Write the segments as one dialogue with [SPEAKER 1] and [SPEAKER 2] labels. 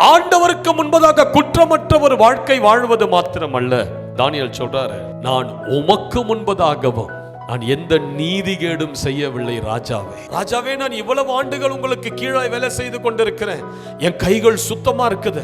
[SPEAKER 1] ஆண்டவருக்கு முன்பதாக குற்றமற்ற ஒரு வாழ்க்கை வாழ்வது மாத்திரமல்ல, தானியேல் சொல்றாரு, நான் உமக்கு முன்பதாகவும் நான் எந்த நீதிகேடும் செய்யவில்லை ராஜாவே. ராஜாவே, நான் இவ்வளவு ஆண்டுகள் உங்களுக்கு கீழே வேலை செய்து கொண்டிருக்கிறேன். என் கைகள் சுத்தமா இருக்குது.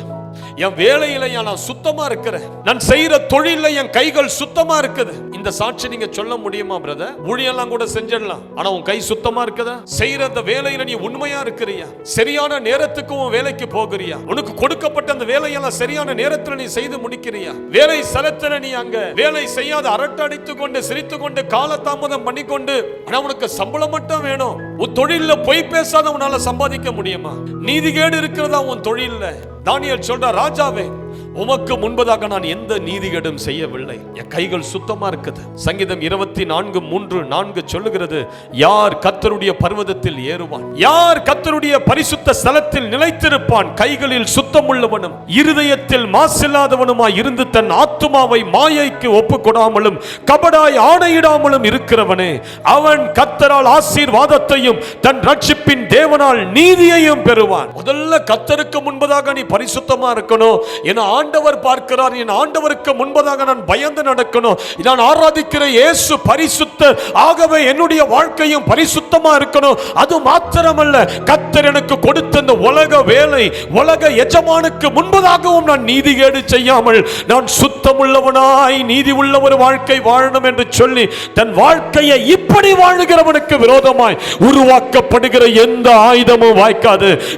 [SPEAKER 1] என் வேலையில நான் சுத்தமா இருக்கிறேன். நான் செய்யற தொழில என் கைகள் சுத்தமா இருக்குது. இந்த சாட்சி நீங்க சொல்ல முடியுமா பிரதர்? ஊழியெல்லாம் கூட செஞ்சிடலாம், ஆனா உன் கை சுத்தமா இருக்குதா? செய்யற அந்த வேலையில நீ உண்மையா இருக்கிறியா? சரியான நேரத்துக்கு உன் வேலைக்கு போகிறியா? உனக்கு கொடுக்கப்பட்ட அந்த வேலையெல்லாம் சரியான நேரத்துல நீ செய்து முடிக்கிறியா? வேலை ஸ்தலத்துல நீ அங்க வேலை செய்யாத அரட்டை அடித்துக் கொண்டு சிரித்துக் கொண்டு காலதாமதம் பண்ணிக்கொண்டு, ஆனா உனக்கு சம்பளம் மட்டும் வேணும். உன் தொழில பொய் பேசாத உன்னால சம்பாதிக்க முடியுமா? நீதிகேடு இருக்கிறதா உன் தொழில்ல? தானியேல் சொல்ற, ராஜாவே, உமக்கு முன்பதாக நான் எந்த நீதிகேடும் செய்யவில்லை. என் கைகள் சுத்தமா இருக்குது. சங்கீதம் 24:3-4 சொல்லுகிறது, யார் கர்த்தருடைய பர்வதத்தில் ஏறுவான்? யார் கர்த்தருடைய பரிசுத்த ஸ்தலத்தில் நிலைத்திருப்பான்? கைகளில் சுத்தமுள்ளவனும் இருதயத்தில் மாசில்லாதவனுமாய் இருந்து தன் ஆத்துமாவை மாயைக்கு ஒப்பு கொடாமலும் கபடாய் ஆணையிடாமலும் இருக்கிறவனே, அவன் கர்த்தரால் ஆசீர்வாதத்தையும் தன் ரட்சிப்பின் தேவனால் நீதியையும் பெறுவான். முதல்ல கர்த்தருக்கு முன்பதாக நீ பரிசுத்தமா இருக்கணும். என ஆண்டவர் பார்க்கிறார். என் ஆண்டவருக்கு முன்பதாக நான் பயந்து நடக்கணும். நான் ஆராதிக்கிற இயேசு பரிசுத்தர், ஆகவே என்னுடைய வாழ்க்கையும் பரிசுத்தமா இருக்கணும். அது மாத்திரமல்ல, கர்த்தர் எனக்கு கொடுத்த இந்த உலக வேலை, உலக எஜமானுக்கு முன்பதாகவும் நான் நீதிகேடு செய்யாமல் நான் சுத்தமுள்ளவனாய் நீதி உள்ள ஒரு வாழ்க்கை வாழணும் என்று சொல்லி தன் வாழ்க்கையை இப்படி வாழுகிறவனுக்கு விரோதமாய் உருவாக்கப்படுகிற எந்த ஆயுதமும் வாய்க்காது.